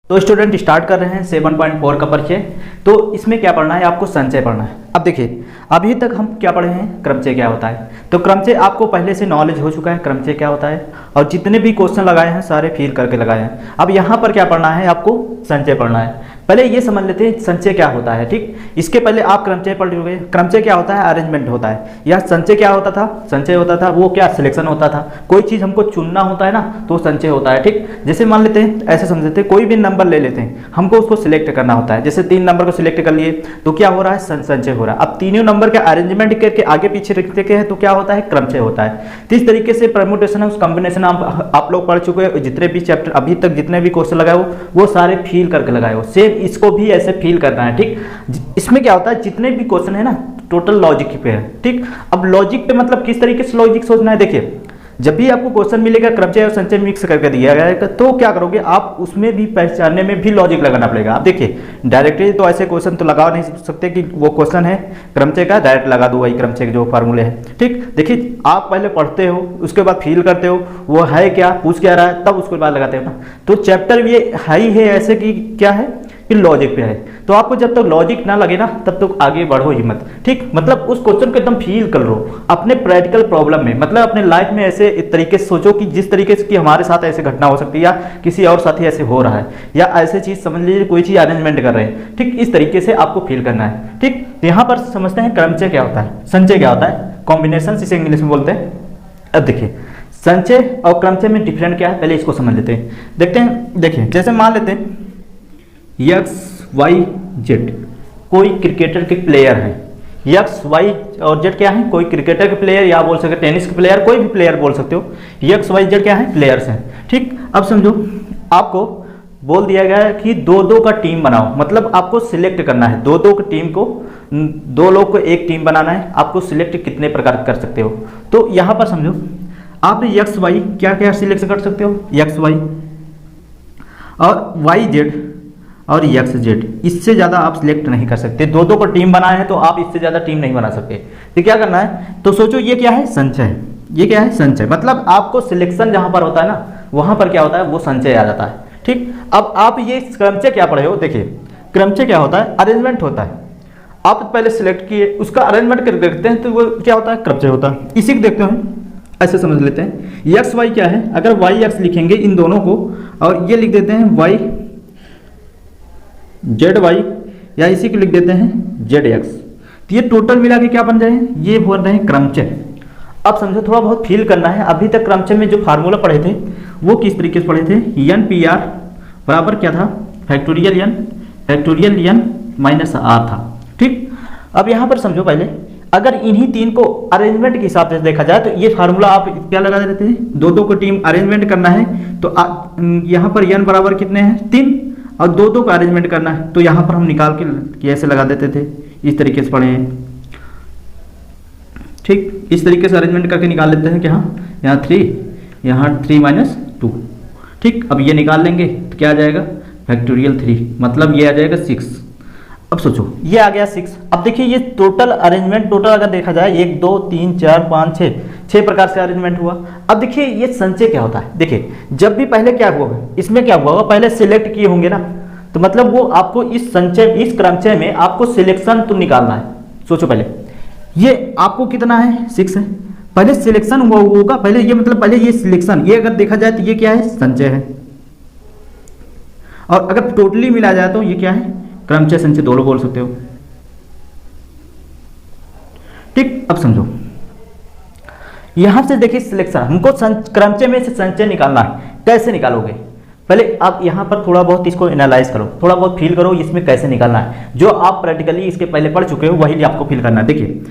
तो student start कर रहे हैं 7.4 का परिचय। तो इसमें क्या पढ़ना है, आपको संचय पढ़ना है। अब देखिए, अभी तक हम क्या पढ़े हैं, क्रमचय क्या होता है। तो क्रमचय आपको पहले से नॉलेज हो चुका है, क्रमचय क्या होता है, और जितने भी क्वेश्चन लगाए हैं सारे फिल करके लगाए हैं। अब यहाँ पर क्या पढ़ना है, आपको संचय पढ़ना है। पहले ये समझ लेते हैं संचय क्या होता है। ठीक, इसके पहले आप क्रमचय पढ़ चुके हैं। क्रमचय क्या होता है, अरेंजमेंट होता है। या संचय क्या होता था, संचय होता था वो क्या, सिलेक्शन होता था। कोई चीज़ हमको चुनना होता है ना, तो संचय होता है। ठीक, जैसे मान लेते हैं, ऐसे समझ लेते हैं, कोई भी नंबर ले लेते हैं, हमको उसको सिलेक्ट करना होता है। जैसे 3 नंबर को सिलेक्ट कर लिए तो क्या हो रहा है, संचय हो रहा है। अब तीनों नंबर के अरेंजमेंट करके आगे पीछे रखते के हैं तो क्या होता है, क्रमचय होता है। तो इस तरीके से परम्यूटेशन है, उस कॉम्बिनेशन आप लोग पढ़ चुके हैं। जितने भी चैप्टर अभी तक जितने भी क्वेश्चन लगाए हो वो सारे फील करके लगाए हो। सेम इसको भी ऐसे फील करना है। ठीक, इसमें क्या होता है, जितने भी क्वेश्चन है ना टोटल लॉजिक पे है। ठीक, अब लॉजिक पे मतलब किस तरीके से लॉजिक सोचना है। देखिए, जब भी आपको क्वेश्चन मिलेगा क्रमचय और संचय मिक्स करके दिया गया है तो क्या करोगे आप, उसमें भी पहचानने में भी लॉजिक लगाना पड़ेगा। आप देखिए, डायरेक्टली तो ऐसे क्वेश्चन तो लगा नहीं सकते कि वो क्वेश्चन है क्रमचय का, डायरेक्ट लगा दो वही क्रमचय के जो फार्मूले हैं। ठीक, देखिए आप पहले पढ़ते हो, उसके बाद फील करते हो वो है क्या, पूछ क्या रहा है, तब उसके बाद लगाते हो ना। तो चैप्टर ये है ही है ऐसे कि क्या है कि लॉजिक पे है। तो आपको जब तक लॉजिक ना लगे ना तब तक आगे बढ़ो ही मत। ठीक, मतलब उस क्वेश्चन को एकदम फील कर लो अपने प्रैक्टिकल प्रॉब्लम में, मतलब अपने लाइफ में ऐसे एक तरीके से सोचो कि जिस तरीके से कि हमारे साथ ऐसे घटना हो सकती है या किसी और साथी ऐसे हो रहा है, या ऐसे चीज समझ लीजिए कोई चीज अरेंजमेंट कर रहे हैं। ठीक, इस तरीके से आपको फील करना है। ठीक, तो यहाँ पर समझते हैं क्रमचय क्या होता है, संचय क्या होता है, कॉम्बिनेशन इसे इंग्लिश में बोलते हैं। अब देखिए, संचय और क्रमचय में डिफरेंट क्या है, पहले इसको समझ लेते हैं। देखते हैं, देखिए जैसे मान लेते हैं XYZ कोई क्रिकेटर के प्लेयर है। X Y और Z क्या है, कोई क्रिकेटर के प्लेयर, या बोल सकते टेनिस के प्लेयर, कोई भी प्लेयर बोल सकते हो। XYZ क्या है, प्लेयर्स हैं। ठीक, अब समझो आपको बोल दिया गया है कि 2-2 का टीम बनाओ, मतलब आपको सिलेक्ट करना है 2-2 की टीम को, 2 लोग को एक टीम बनाना है। आपको सिलेक्ट कितने प्रकार कर सकते हो, तो यहाँ पर समझो आप XY क्या क्या सिलेक्ट कर सकते हो, XY और YZ और XZ, इससे ज़्यादा आप सिलेक्ट नहीं कर सकते। 2-2 को टीम बनाए हैं तो आप इससे ज़्यादा टीम नहीं बना सकते। तो क्या करना है, तो सोचो ये क्या है, संचय। ये क्या है, संचय, मतलब आपको सिलेक्शन जहाँ पर होता है ना वहाँ पर क्या होता है, वो संचय आ जाता है। ठीक, अब आप ये क्रमचय क्या पढ़े हो, देखिए क्रमचय क्या होता है, अरेंजमेंट होता है। आप पहले सिलेक्ट किए, उसका अरेंजमेंट करके देखते हैं तो वो क्या होता है, क्रमचय होता है। इसी को देखते हैं, ऐसे समझ लेते हैं। XY क्या है, अगर YX लिखेंगे इन दोनों को और ये लिख देते हैं YZY, या इसी को लिख देते हैं ZX, तो ये टोटल मिला के क्या बन जाए, ये बोल रहे हैं क्रमचय। अब समझो, थोड़ा बहुत फील करना है। अभी तक क्रमचय में जो फार्मूला पढ़े थे वो किस तरीके से पढ़े थे, NPR बराबर क्या था, फैक्टोरियल N माइनस R था। ठीक, अब यहाँ पर समझो पहले, अगर इन्हीं 3 को अरेंजमेंट के हिसाब से देखा जाए तो ये फार्मूला आप क्या लगा देते हैं, 2-2 को टीम अरेंजमेंट करना है तो यहाँ पर N बराबर कितने हैं, 3, और 2-2 का अरेंजमेंट करना है तो यहाँ पर हम निकाल के ऐसे लगा देते थे। इस तरीके से पढ़े हैं। ठीक, इस तरीके से अरेंजमेंट करके निकाल लेते हैं कि हाँ यहाँ 3, यहाँ 3 - 2। ठीक, अब ये निकाल लेंगे तो क्या आ जाएगा, फैक्टोरियल 3, मतलब ये आ जाएगा 6। अब सोचो ये आ गया 6। अब देखिए ये टोटल अरेंजमेंट, टोटल अगर देखा जाए 1 2 3 4 5 6 प्रकार से अरेंजमेंट हुआ। अब देखिए ये संचय क्या होता है, देखिए जब भी पहले क्या हुआ, इसमें क्या हुआ, पहले सिलेक्ट किए होंगे ना, तो मतलब वो आपको इस संचय, इस क्रमचय में आपको सिलेक्शन तो निकालना है। सोचो पहले ये आपको कितना है, 6 है, पहले सिलेक्शन हुआ होगा पहले, ये मतलब पहले ये सिलेक्शन, ये अगर देखा जाए तो ये क्या है, संचय है। और अगर टोटली मिला जाए तो ये क्या है, क्रमचय संचय दोनों बोल सकते हो। ठीक, अब समझो यहां से देखिए सिलेक्शन, हमको क्रमचय में से संचय निकालना है। कैसे निकालोगे, पहले आप यहां पर थोड़ा बहुत इसको एनालाइज करो, थोड़ा बहुत फील करो इसमें कैसे निकालना है। जो आप प्रैक्टिकली इसके पहले पढ़ चुके हो वही आपको फील करना है। देखिए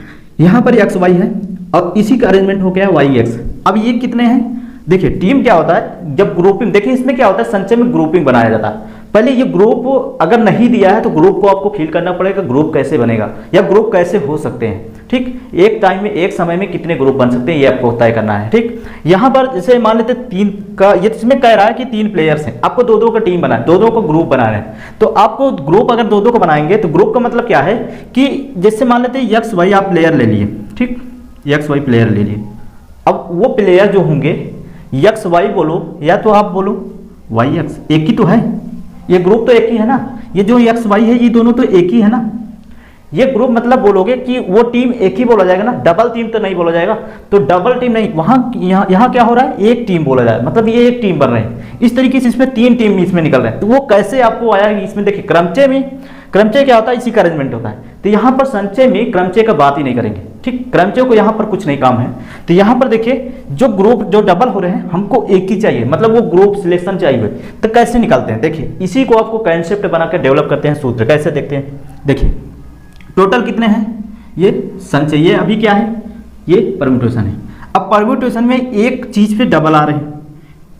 यहां पर XY है और इसी का अरेंजमेंट हो गया YX। अब ये कितने हैं, देखिए टीम क्या होता है, जब ग्रुपिंग, देखिए इसमें क्या होता है, संचय में ग्रुपिंग बनाया जाता है। पहले ये ग्रुप अगर नहीं दिया है तो ग्रुप को आपको फील करना पड़ेगा, ग्रुप कैसे बनेगा या ग्रुप कैसे हो सकते हैं। ठीक, एक टाइम में, एक समय में कितने ग्रुप बन सकते हैं ये आपको तय करना है। ठीक, यहाँ पर जैसे मान लेते 3 का, ये इसमें कह रहा है कि 3 प्लेयर्स हैं, आपको 2-2 का टीम बनाना है, 2-2 को ग्रुप बनाना है। तो आपको ग्रुप अगर 2-2 को बनाएंगे तो ग्रुप का मतलब क्या है कि जैसे मान लेते XY आप प्लेयर ले लिए। ठीक, XY प्लेयर ले लिए, अब वो प्लेयर जो होंगे XY बोलो या तो आप बोलो YX, एक ही तो है, ये ग्रुप तो एक ही है ना, ये जो एक्स वाई है ये दोनों तो एक ही है ना। ये ग्रुप मतलब बोलोगे कि वो टीम एक ही बोला जाएगा ना, डबल टीम तो नहीं बोला जाएगा। तो डबल टीम नहीं, वहां यहाँ क्या हो रहा है, एक टीम बोला जाए, मतलब ये एक टीम बन रहे हैं। इस तरीके से इसमें 3 टीम इसमें निकल रहे हैं। तो वो कैसे आपको आया इसमें, देखिए क्रमचय में, क्रमचय क्या होता है, इसी का अरेंजमेंट होता है। तो यहाँ पर संचय में क्रमचय का बात ही नहीं करेंगे, ठीक, क्रमचय को यहाँ पर कुछ नहीं काम है। तो यहाँ पर देखिए जो ग्रुप जो डबल हो रहे हैं हमको एक ही चाहिए, मतलब वो ग्रुप सिलेक्शन चाहिए। तो कैसे निकालते हैं, देखिए इसी को आपको कंसेप्ट बनाकर डेवलप करते हैं। सूत्र कैसे देखते हैं, देखिए टोटल कितने हैं, ये संचय, ये अभी क्या है, ये परम्यूटेशन है। अब परम्यूटेशन में एक चीज पे डबल आ रहे हैं,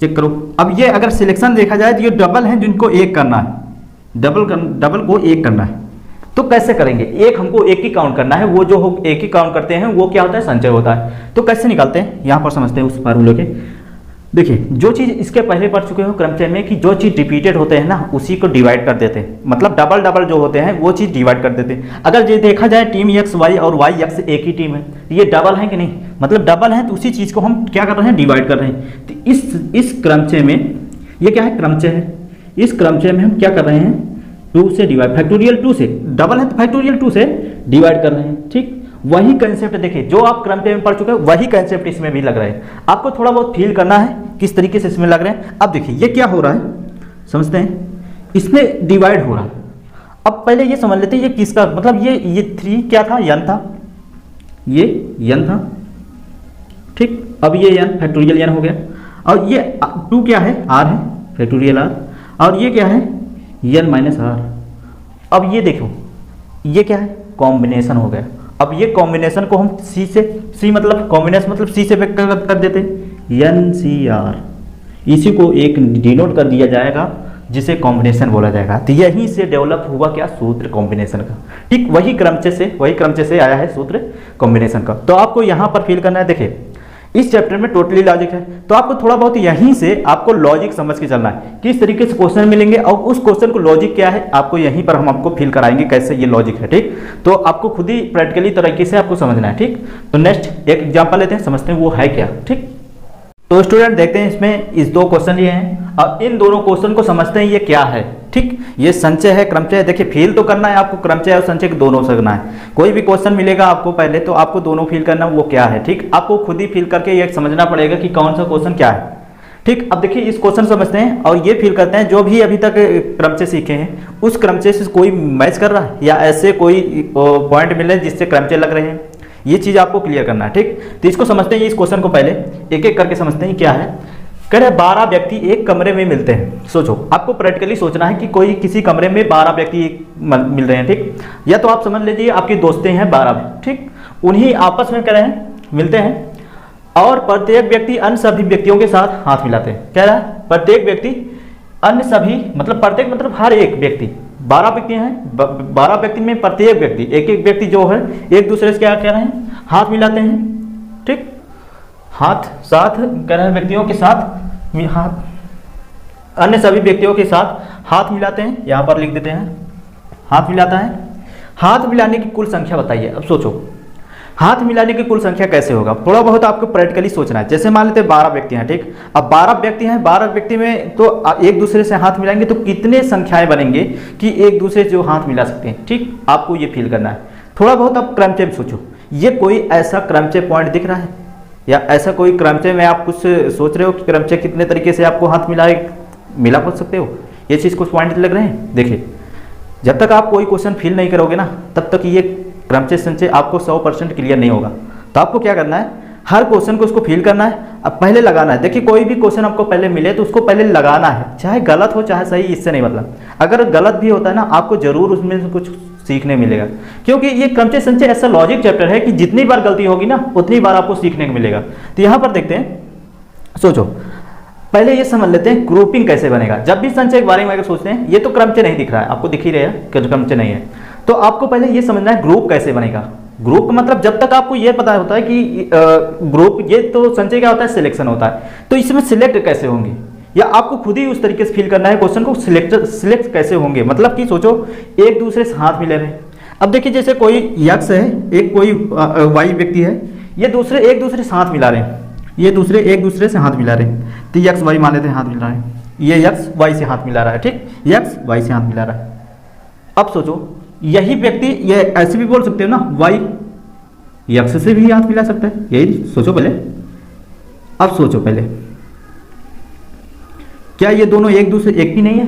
चेक करो। अब ये अगर सिलेक्शन देखा जाए तो ये डबल हैं जिनको एक करना है, डबल को एक करना है। तो कैसे करेंगे, एक हमको एक ही काउंट करना है, वो जो एक ही काउंट करते हैं वो क्या होता है, संचय होता है। तो कैसे निकालते हैं, यहाँ पर समझते हैं उस फार्मूले के। देखिए जो चीज़ इसके पहले पढ़ चुके हो क्रमचय में कि जो चीज़ रिपीटेड होते हैं ना उसी को डिवाइड कर देते हैं, मतलब डबल डबल जो होते हैं वो चीज़ डिवाइड कर देते हैं। अगर ये देखा जाए टीम एक्स वाई और वाई एक्स एक ही टीम है, ये डबल है कि नहीं, मतलब डबल है, तो उसी चीज़ को हम क्या कर रहे हैं, डिवाइड कर रहे हैं। तो इस क्रमचय में ये क्या है, क्रमचय है। इस क्रमचय में हम क्या कर रहे हैं, 2 से डिवाइड, फैक्टोरियल 2 से, डबल है तो फैक्टोरियल 2 से डिवाइड कर रहे हैं, ठीक। वही कंसेप्ट देखिए जो आप क्रमचय में पढ़ चुके हैं वही कंसेप्ट इसमें भी लग रहा है। आपको थोड़ा बहुत फील करना है किस तरीके से इसमें लग रहे हैं। अब देखिए ये क्या हो रहा है, समझते हैं, इसमें डिवाइड हो रहा है। अब पहले ये समझ लेते हैं ये किसका, मतलब ये 3 क्या था, यन था, ये यन था, ठीक। अब ये यन फैक्टोरियल यन हो गया, और ये 2 क्या है, आर है, फैक्टोरियल आर, और ये क्या है, यन माइनस आर। अब ये देखो ये क्या है, कॉम्बिनेशन हो गया। अब ये कॉम्बिनेशन को हम सी मतलब कॉम्बिनेशन मतलब सी से व्यक्त कर देते हैं, एन सी आर, इसी को एक डिनोट कर दिया जाएगा जिसे कॉम्बिनेशन बोला जाएगा। तो यहीं से डेवलप हुआ क्या, सूत्र कॉम्बिनेशन का, ठीक। वही क्रमचय से आया है सूत्र कॉम्बिनेशन का। तो आपको यहाँ पर फील करना है, देखिए इस चैप्टर में टोटली लॉजिक है, तो आपको थोड़ा बहुत यहीं से आपको लॉजिक समझ के चलना है, किस तरीके से क्वेश्चन मिलेंगे और उस क्वेश्चन को लॉजिक क्या है आपको यहीं पर हम आपको फील कराएंगे कैसे ये लॉजिक है, ठीक। तो आपको खुद ही प्रैक्टिकली तरीके से आपको समझना है, ठीक। तो नेक्स्ट एक एग्जांपल लेते हैं, समझते हैं वो है क्या, ठीक। तो स्टूडेंट देखते हैं इसमें इस 2 क्वेश्चन ये हैं, अब इन दोनों क्वेश्चन को समझते हैं ये क्या है, ठीक। ये संचय है, क्रमचय है। देखिए फील तो करना है आपको, क्रमचय और संचय दोनों करना है। कोई भी क्वेश्चन मिलेगा आपको पहले तो आपको दोनों फील करना वो क्या है, ठीक। आपको खुद ही फील करके ये समझना पड़ेगा कि कौन सा क्वेश्चन क्या है, ठीक। अब देखिए इस क्वेश्चन समझते हैं और ये फील करते हैं जो भी अभी तक क्रमचय सीखे हैं उस क्रमचय से कोई मैच कर रहा है या ऐसे कोई पॉइंट मिले जिससे क्रमचय लग रहे हैं, ये चीज आपको क्लियर करना है, ठीक। तो इसको समझते हैं, इस क्वेश्चन को पहले एक एक करके समझते हैं क्या है। कह रहे 12 व्यक्ति एक कमरे में मिलते हैं। सोचो आपको प्रैक्टिकली सोचना है कि कोई किसी कमरे में 12 व्यक्ति मिल रहे हैं, ठीक। या तो आप समझ लीजिए आपकी दोस्तें हैं 12, ठीक। उन्हीं आपस में कह रहे हैं मिलते हैं और प्रत्येक व्यक्ति अन्य सभी व्यक्तियों के साथ हाथ मिलाते हैं। कह रहा है प्रत्येक व्यक्ति अन्य सभी, मतलब प्रत्येक मतलब हर एक व्यक्ति, 12 व्यक्ति हैं, 12 व्यक्ति में प्रत्येक व्यक्ति एक एक व्यक्ति जो है एक दूसरे से क्या कह रहे हैं, हाथ मिलाते हैं, ठीक। हाथ साथ कह रहे हैं व्यक्तियों के साथ हाथ, अन्य सभी व्यक्तियों के साथ हाथ मिलाते हैं। यहाँ पर लिख देते हैं हाथ मिलाता है। हाथ मिलाने की कुल संख्या बताइए। अब सोचो हाथ मिलाने की कुल संख्या कैसे होगा, थोड़ा बहुत आपको प्रैक्टिकली सोचना है। जैसे मान लेते हैं 12 व्यक्ति हैं, ठीक। अब 12 व्यक्ति हैं, 12 व्यक्ति में तो एक दूसरे से हाथ मिलाएंगे तो कितने संख्याएं बनेंगे कि एक दूसरे से जो हाथ मिला सकते हैं, ठीक। आपको ये फील करना है। थोड़ा बहुत आप क्रमचय में सोचो, ये कोई ऐसा क्रमचय पॉइंट दिख रहा है या ऐसा कोई क्रमचय में आप कुछ सोच रहे हो कि क्रमचय कितने तरीके से आपको हाथ मिला पा सकते हो, ये चीज़ कुछ पॉइंट लग रहे हैं। देखिए जब तक आप कोई क्वेश्चन फील नहीं करोगे ना तब तक ये क्रमचय संचय आपको 100% क्लियर नहीं होगा। तो आपको क्या करना है, हर क्वेश्चन को उसको फील करना है, अब पहले लगाना है। देखिए कोई भी क्वेश्चन आपको पहले मिले तो उसको पहले लगाना है, चाहे गलत हो चाहे सही, इससे नहीं मतलब। अगर गलत भी होता है ना आपको जरूर उसमें से कुछ सीखने मिलेगा, क्योंकि ये क्रमचय संचय ऐसा लॉजिक चैप्टर है कि जितनी बार गलती होगी ना उतनी बार आपको सीखने को मिलेगा। तो यहाँ पर देखते हैं, सोचो पहले ये समझ लेते हैं ग्रुपिंग कैसे बनेगा। जब भी संचय के बारे में अगर सोचते हैं, ये तो क्रमचय नहीं दिख रहा है आपको, दिख ही रहा है क्रमचय नहीं है, तो आपको पहले ये समझना है ग्रुप कैसे बनेगा। ग्रुप का मतलब जब तक आपको ये पता होता है कि ग्रुप, ये तो संचय क्या होता है, सिलेक्शन होता है, तो इसमें सिलेक्ट कैसे होंगे या आपको खुद ही उस तरीके से फील करना है क्वेश्चन को, सिलेक्ट कैसे होंगे। मतलब कि सोचो एक दूसरे से हाथ मिले रहे। अब देखिए जैसे कोई यक्स है, एक कोई वाई व्यक्ति है, ये दूसरे एक दूसरे से हाथ मिला रहे हैं, ये दूसरे एक दूसरे से हाथ मिला रहे हैं, तो यक्स वाई मान लेते हैं हाथ मिला रहे हैं, ये यक्स वाई से हाथ मिला रहा है, ठीक। एक्स वाई से हाथ मिला रहा है। अब सोचो यही व्यक्ति, ये ऐसे भी बोल सकते हो ना, वाई एक्स से भी हाथ मिला सकता है, यही सोचो पहले। अब सोचो पहले, क्या ये दोनों एक दूसरे एक ही नहीं है?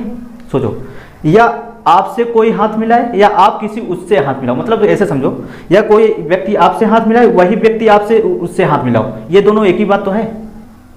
सोचो, या आपसे कोई हाथ मिलाए या आप किसी उससे हाथ मिलाओ, मतलब ऐसे समझो, या कोई व्यक्ति आपसे हाथ मिलाए, वही व्यक्ति आपसे उससे हाथ मिलाओ, ये दोनों एक ही बात तो है।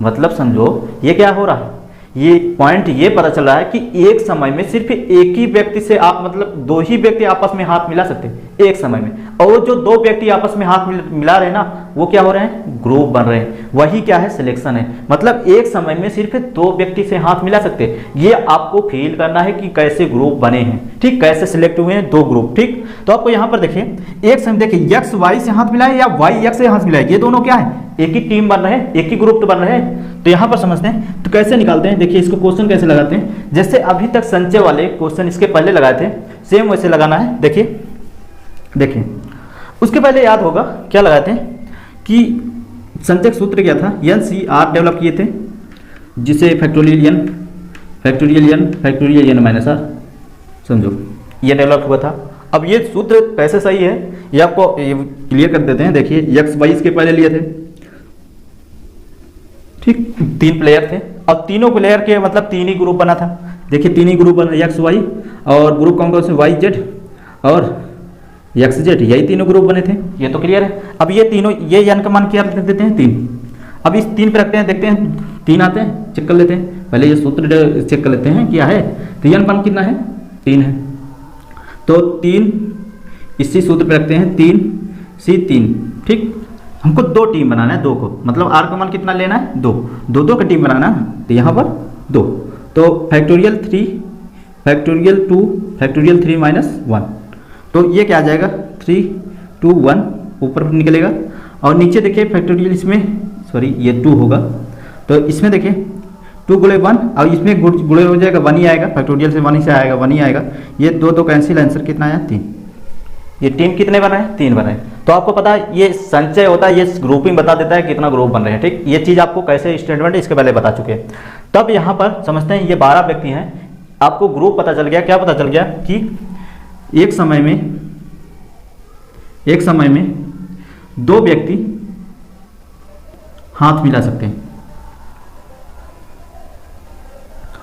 मतलब समझो ये क्या हो रहा है, ये पॉइंट ये पता चल रहा है कि एक समय में सिर्फ एक ही व्यक्ति से आप, मतलब दो ही व्यक्ति आपस में हाथ मिला सकते हैं एक समय में, और जो दो व्यक्ति आपस में हाथ मिला रहे हैं ना, वो क्या हो रहे हैं, ग्रुप बन रहे हैं। वही क्या है, सिलेक्शन है। मतलब एक समय में सिर्फ दो व्यक्ति से हाथ मिला सकते हैं। ये आपको फील करना है कि कैसे ग्रुप बने हैं, ठीक, कैसे सिलेक्ट हुए हैं दो ग्रुप, ठीक। तो आपको यहाँ पर देखिए, एक समय देखिए एक्स वाई से हाथ मिलाए या वाई एक्स से हाथ मिलाए, ये दोनों क्या है, एक ही टीम बन रहे हैं, एक ही ग्रुप तो बन रहे हैं। तो यहाँ पर समझते हैं, तो कैसे निकालते हैं, देखिए इसको क्वेश्चन कैसे लगाते हैं। जैसे अभी तक संचय वाले क्वेश्चन इसके पहले लगाए थे, सेम वैसे लगाना है। देखिए देखिए, उसके पहले याद होगा क्या लगाए थे कि संचय सूत्र क्या था, NCR डेवलप किए थे, जिसे फैक्टोरियल n माइनस आर, समझो ये डेवलप हुआ था। अब ये सूत्र कैसे सही है ये आपको क्लियर कर देते हैं। देखिए एक्स वाई इसके पहले लिए थे, ठीक, 3 प्लेयर थे। अब तीनों प्लेयर के मतलब 3 ही ग्रुप बना था। देखिए 3 ही ग्रुप बना, एक्स वाई, और ग्रुप कौन कौन से, वाई जेड और एक्स जेड, यही तीनों ग्रुप बने थे। ये तो क्लियर है। अब ये तीनों, ये एन का मान क्या रख देते हैं, 3। अब इस 3 पे रखते हैं, देखते हैं 3 आते हैं, चेक कर लेते हैं। पहले ये सूत्र चेक कर लेते हैं क्या है। तो एन मान कितना है, 3 है। तो 3 इसी सूत्र पे रखते हैं, 3C3, ठीक। हमको 2 टीम बनाना है, 2 को, मतलब आर का मान कितना लेना है, 2, 2 का टीम बनाना है। तो यहाँ पर 2, तो फैक्टोरियल 3, फैक्टोरियल 2, फैक्टोरियल 3 माइनस 1, तो ये क्या आ जाएगा, 3 2 1 ऊपर निकलेगा। और नीचे देखिए फैक्टोरियल, इसमें सॉरी ये 2 होगा, तो इसमें देखिए 2 गुणे 1, और इसमें गुणे हो जाएगा 1 ही आएगा, फैक्टोरियल से 1 से आएगा, 1 ही आएगा। ये 2 कैंसिल, आंसर कितना आया, 3। ये टीम कितने बनाए, 3 बनाए। तो आपको पता है ये संचय होता है, ये ग्रुपिंग बता देता है कितना ग्रुप बन रहे हैं, ठीक। ये चीज़ आपको कैसे स्टेटमेंट इसके पहले बता चुके हैं। तब यहाँ पर समझते हैं ये 12 व्यक्ति हैं, आपको ग्रुप पता चल गया। क्या पता चल गया कि एक समय में 2 व्यक्ति हाथ मिला सकते हैं,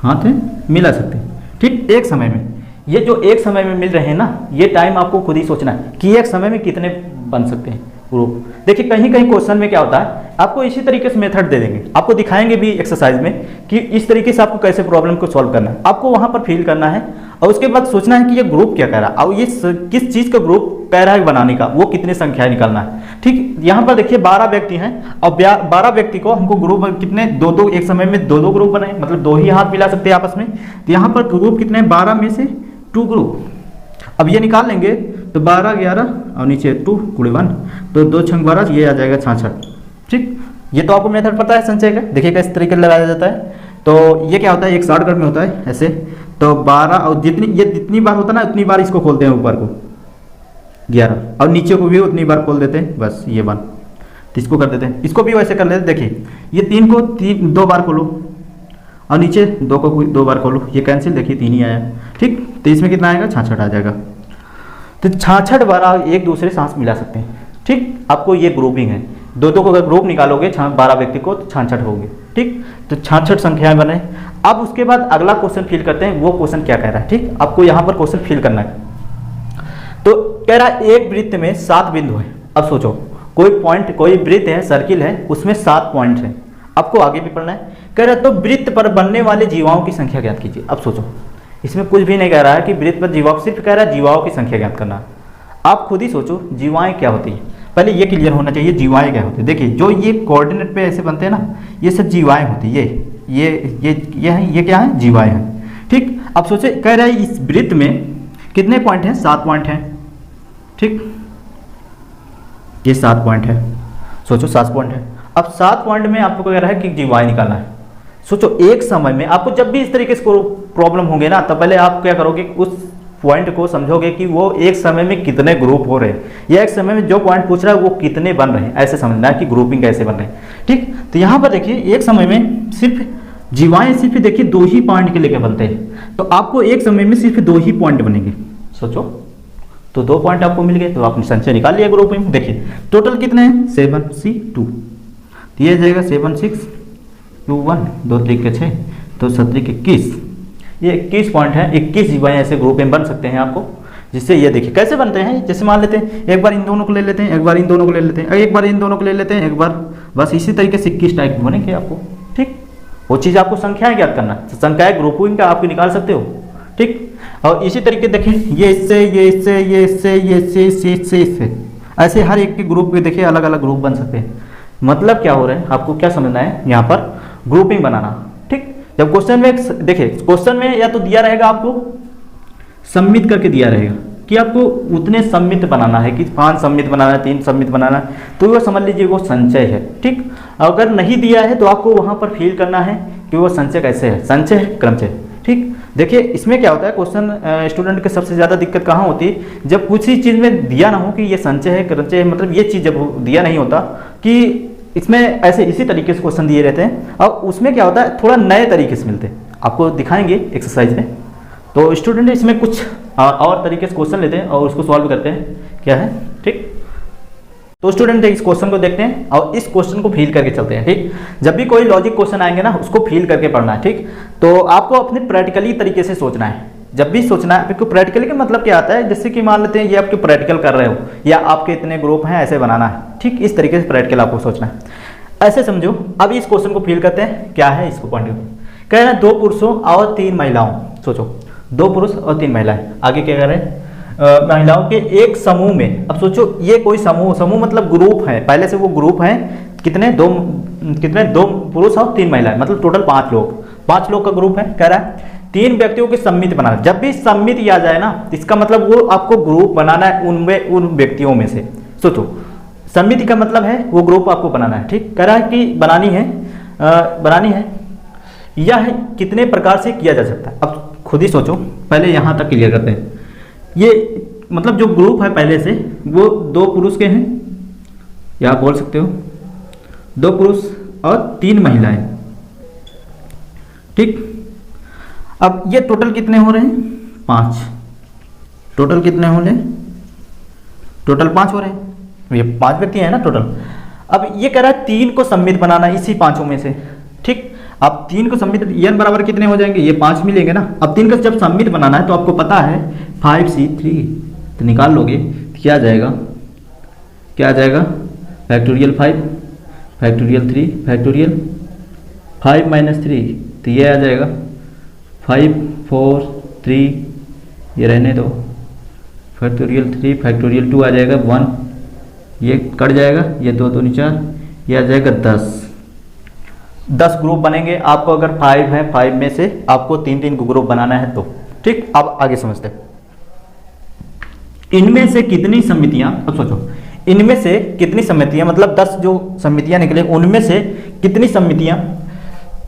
हाथ मिला सकते हैं, ठीक, एक समय में। ये जो एक समय में मिल रहे हैं ना, ये टाइम आपको खुद ही सोचना है कि एक समय में कितने बन सकते हैं ग्रुप। देखिए कहीं कहीं क्वेश्चन में क्या होता है, आपको इसी तरीके से मेथड दे देंगे, आपको दिखाएंगे भी एक्सरसाइज में कि इस तरीके से आपको कैसे प्रॉब्लम को सॉल्व करना है। आपको वहां पर फील करना है और उसके बाद सोचना है कि ये ग्रुप क्या कह रहा है और ये किस चीज़ का ग्रुप कह रहा है बनाने का, वो कितनी संख्याएं निकालना है, ठीक। यहाँ पर देखिए 12 व्यक्ति हैं और 12 व्यक्ति को हमको ग्रुप कितने, 2 एक समय में 2 ग्रुप बनाए, मतलब 2 ही हाथ मिला सकते हैं आपस में। तो यहाँ पर ग्रुप कितने, 12 में से 2 ग्रुप। अब ये निकाल लेंगे तो 12 11 और नीचे 2 गुणे 1, तो 2 छंग 12, ये आ जाएगा 66, ठीक। ये तो आपको मेथड पता है संचय का, देखिए किस तरीके से लगाया जाता है। तो ये क्या होता है, एक शॉर्टकट में होता है ऐसे, तो 12 और जितनी बार होता है ना उतनी बार इसको खोलते हैं, ऊपर को 11 और नीचे को भी उतनी बार खोल देते हैं, बस ये 1। तो इसको कर देते हैं, इसको भी वैसे कर लेते हैं। देखिए ये 3 को 2 बार खोलो और नीचे 2 को 2 बार खोलो, ये कैंसिल, देखिए 3 ही आया, ठीक। तो इसमें कितना आएगा, 66 आ जाएगा। तो 66 बार आप एक दूसरे सांस मिला सकते हैं, ठीक। आपको ये ग्रुपिंग है, 2 को अगर ग्रुप निकालोगे 12 व्यक्ति को तो 66 होंगे, ठीक। तो 66 संख्याएं बने। अब उसके बाद अगला क्वेश्चन फिल करते हैं, वो क्वेश्चन क्या कह रहा है, ठीक। आपको यहाँ पर क्वेश्चन फिल करना है। तो कह रहा है एक वृत्त में 7 बिंदु है। अब सोचो कोई वृत्त है, सर्किल है, उसमें 7 पॉइंट है, आपको आगे भी पढ़ना है। कह रहा है तो वृत्त पर बनने वाले जीवाओं की संख्या ज्ञात कीजिए। अब सोचो इसमें कुछ भी नहीं कह रहा है कि वृत्त पर जीवाओं, सिर्फ कह रहा है जीवाओं की संख्या ज्ञात करना। आप खुद ही सोचो जीवाएं क्या होती है, पहले ये क्लियर होना चाहिए जीवाएं क्या होती है। देखिए जो ये कोऑर्डिनेट पे ऐसे बनते हैं ना, ये सब जीवाएं होती है, ये क्या है, जीवाएं हैं, ठीक। अब सोचे कह रहा है इस वृत्त में कितने पॉइंट हैं, 7 पॉइंट हैं, ठीक। ये 7 पॉइंट है, सोचो 7 पॉइंट है। अब 7 पॉइंट में आपको कह रहा है कि जीवाएं निकालना है। सोचो एक समय में आपको जब भी इस तरीके से प्रॉब्लम होंगे ना, तो पहले आप क्या करोगे, उस पॉइंट को समझोगे कि वो एक समय में कितने ग्रुप हो रहे हैं, या एक समय में जो पॉइंट पूछ रहा है वो कितने बन रहे हैं, ऐसे समझना है कि ग्रुपिंग कैसे बन रहे हैं, ठीक। तो यहाँ पर देखिए एक समय में सिर्फ जीवाएं सिर्फ देखिए 2 ही पॉइंट के लेके बनते हैं, तो आपको एक समय में सिर्फ 2 ही पॉइंट बनेंगे। सोचो, तो 2 पॉइंट आपको मिल गए, तो आपने संचय निकाल लिया ग्रुप में। देखिए टोटल कितने हैं 7C2, तो ये जाएगा 7 6 2 1 2 3 के 6 तो 7 21, ये 21 पॉइंट है। 21 जीवाएं ऐसे ग्रुप में बन सकते हैं आपको, जिससे ये देखिए कैसे बनते हैं। जैसे मान लेते हैं एक बार इन दोनों को ले लेते हैं, एक बार इन दोनों को ले लेते हैं, एक बार इन दोनों को ले लेते हैं, एक बार, बस इसी तरीके से 21 टाइप बनेंगे आपको। ठीक, वो चीज़ आपको संख्याएं ज्ञात करना, संख्याएं ग्रुपिंग का आप निकाल सकते हो। ठीक, और इसी तरीके देखिए ये इससे, ये इससे, ये इससे, ये इससे, इससे, ऐसे हर एक के ग्रुप के देखिए अलग अलग ग्रुप बन सकते हैं। मतलब क्या हो रहा है, आपको क्या समझना है यहाँ पर, ग्रुपिंग बनाना। ठीक, जब क्वेश्चन में देखिए, क्वेश्चन में या तो दिया रहेगा आपको सम्मित करके दिया रहेगा कि आपको उतने सम्मित बनाना है कि 5 सम्मित बनाना है, 3 सम्मित बनाना है, तो वो समझ लीजिए वो संचय है। ठीक, अगर नहीं दिया है तो आपको वहाँ पर फील करना है कि वो संचय कैसे है, संचय है क्रमचय। ठीक, देखिए इसमें क्या होता है, क्वेश्चन स्टूडेंट के सबसे ज़्यादा दिक्कत कहाँ होती है, जब कुछ ही चीज़ में दिया ना हो कि ये संचय है क्रमचय है, मतलब ये चीज़ जब दिया नहीं होता कि इसमें ऐसे इसी तरीके से क्वेश्चन दिए रहते हैं, और उसमें क्या होता है थोड़ा नए तरीके से मिलते हैं। आपको दिखाएंगे एक्सरसाइज में, तो स्टूडेंट इसमें कुछ और तरीके से क्वेश्चन लेते हैं और उसको सॉल्व करते हैं, क्या है। ठीक, तो स्टूडेंट इस क्वेश्चन को देखते हैं और इस क्वेश्चन को फील करके चलते हैं। ठीक, जब भी कोई लॉजिक क्वेश्चन आएंगे ना, उसको फील करके पढ़ना है। ठीक, तो आपको अपने प्रैक्टिकली तरीके से सोचना है। जब भी सोचना है, आपको प्रैक्टिकली का मतलब क्या आता है, जैसे कि मान लेते हैं ये आपके प्रैक्टिकल कर रहे हो या आपके इतने ग्रुप हैं, ऐसे बनाना है। ठीक, इस तरीके से प्रैक्टिकल आपको सोचना है, ऐसे समझो। अब इस क्वेश्चन को फील करते हैं, क्या है इसको पॉइंट कह रहे हैं 2 पुरुषों और 3 महिलाओं। सोचो 2 पुरुष और 3 महिलाएं, आगे क्या कह रहे हैं महिलाओं के एक समूह में। अब सोचो ये कोई समूह मतलब ग्रुप है, पहले से वो ग्रुप है, कितने 2 पुरुष और 3 महिलाएं, मतलब टोटल 5 लोग का ग्रुप है। कह रहा है 3 व्यक्तियों के सम्मित बनाना। जब भी सम्मित आ जाए ना, इसका मतलब वो आपको ग्रुप बनाना है उन व्यक्तियों में से। सोचो सम्मिति का मतलब है वो ग्रुप आपको बनाना है। ठीक, कह रहा है कि बनानी है यह कितने प्रकार से किया जा सकता है। अब खुद ही सोचो, पहले यहाँ तक क्लियर करते हैं। ये मतलब जो ग्रुप है पहले से वो 2 पुरुष के हैं, या आप बोल सकते हो 2 पुरुष और 3 महिलाएं। ठीक, अब ये टोटल कितने हो रहे हैं 5, टोटल कितने हो रहे हैं, टोटल 5 हो रहे हैं, ये 5 व्यक्ति हैं ना टोटल। अब ये कह रहा है 3 को सम्मित बनाना इसी 5 में से। ठीक, अब 3 को सम्मित n बराबर कितने हो जाएंगे, ये 5 मिलेंगे ना। अब 3 का जब सम्मित बनाना है तो आपको पता है 5C3, तो निकाल लोगे क्या आ जाएगा, फैक्टोरियल 5 फैक्टोरियल 3 फैक्टोरियल 5 - 3, तो ये आ जाएगा 5 4 3, ये रहने दो, फैक्टोरियल 3 फैक्टोरियल 2 आ जाएगा 1, ये कट जाएगा, ये 2 2 4, ये आ जाएगा 10 ग्रुप बनेंगे आपको। अगर 5 है, 5 में से आपको 3 को ग्रुप बनाना है तो। ठीक, अब आगे समझते हैं इनमें से कितनी समितियां, अब सोचो इनमें से कितनी समितियां, मतलब 10 जो समितियां निकले उनमें से कितनी समितियां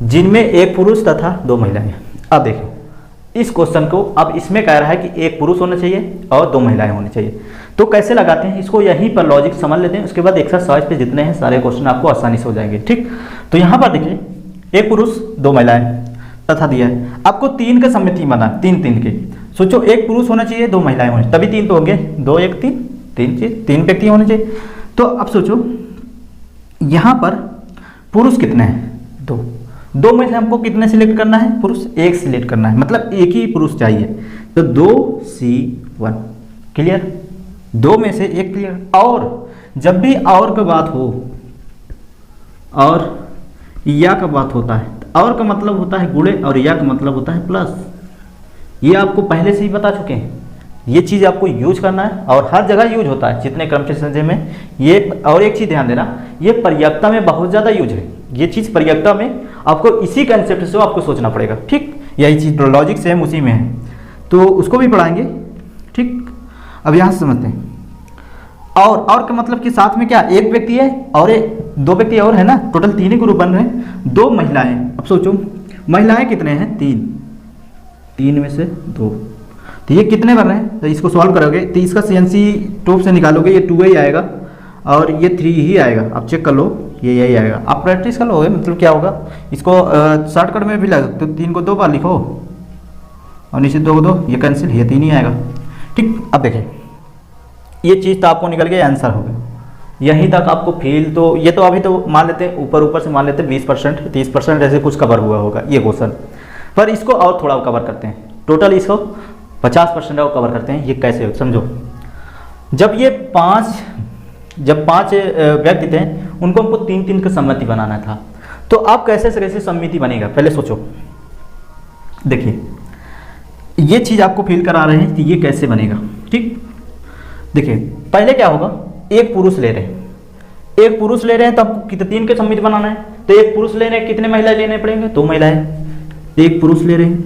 जिनमें 1 पुरुष तथा 2 महिलाएं। अब देखो इस क्वेश्चन को, अब इसमें कह रहा है कि 1 पुरुष होना चाहिए और 2 महिलाएं होनी चाहिए। तो कैसे लगाते हैं इसको, यहीं पर लॉजिक समझ लेते हैं, उसके बाद एक्सरसाइज पे जितने हैं सारे क्वेश्चन आपको आसानी से हो जाएंगे। ठीक, तो यहाँ पर देखिए 1 पुरुष 2 महिलाएं तथा दिया है, आपको 3 का समिति बना, 3 के। सोचो 1 पुरुष होना चाहिए, 2 महिलाएं होनी, तभी 3 तो होंगे, 2 1 3 3 व्यक्ति होने चाहिए। तो अब सोचो यहाँ पर पुरुष कितने हैं, 2 में से हमको कितने सिलेक्ट करना है, पुरुष 1 सिलेक्ट करना है, मतलब 1 ही पुरुष चाहिए। तो 2C1 क्लियर, 2 में से 1 क्लियर। और जब भी और का बात हो, और या का बात होता है, और का मतलब होता है गुणे और या का मतलब होता है प्लस। ये आपको पहले से ही बता चुके हैं, ये चीज़ आपको यूज करना है और हर जगह यूज होता है जितने क्रमचय संचय में ये। और एक चीज़ ध्यान देना, ये पर्याप्तता में बहुत ज़्यादा यूज है, ये चीज़ पर्याप्तता में आपको इसी कंसेप्ट से आपको सोचना पड़ेगा। ठीक, यही चीज़ लॉजिक सेम उसी में है, तो उसको भी पढ़ाएंगे। ठीक, अब यहाँ से समझते हैं। और का मतलब कि साथ में क्या 1 व्यक्ति है और 2 व्यक्ति और है ना, टोटल 3 ही ग्रुप बन रहे हैं। 2 महिलाएं, अब सोचो महिलाएं कितने हैं, 3 में से 2, तो ये कितने बन रहे हैं। तो इसको सॉल्व करोगे तो इसका CNC टूब से निकालोगे, ये 2 ही आएगा और ये 3 ही आएगा। आप चेक कर लो, ये यही आएगा। आप प्रैक्टिस कर लोगे, मतलब क्या होगा, इसको शॉर्टकट में भी लग सकते हो, 3 को 2 बार लिखो और नीचे 2 को 2, ये कैंसिल, ये 3 ही आएगा। ठीक, अब देखिए ये चीज़ तो आपको निकल गया, आंसर हो गया। यहीं तक आपको फील, तो ये तो अभी तो मान लेते हैं ऊपर से मान लेते हैं 20% 30% ऐसे कुछ कवर हुआ होगा ये क्वेश्चन, पर इसको और थोड़ा कवर करते हैं, टोटल इसको 50% और कवर करते हैं। ये कैसे समझो, जब पाँच व्यक्ति थे, उनको हमको 3-3 का सम्मति बनाना था, तो आप कैसे से कैसे सम्मति बनेगा पहले सोचो। देखिए ये चीज़ आपको फील करा रहे हैं कि ये कैसे बनेगा। ठीक, देखिए पहले क्या होगा, एक पुरुष ले रहे हैं तो आपको कितने 3 के सम्मति बनाना है, तो एक पुरुष ले रहे हैं, कितने महिला लेने पड़ेंगे, 2 महिलाएं। एक पुरुष ले रहे हैं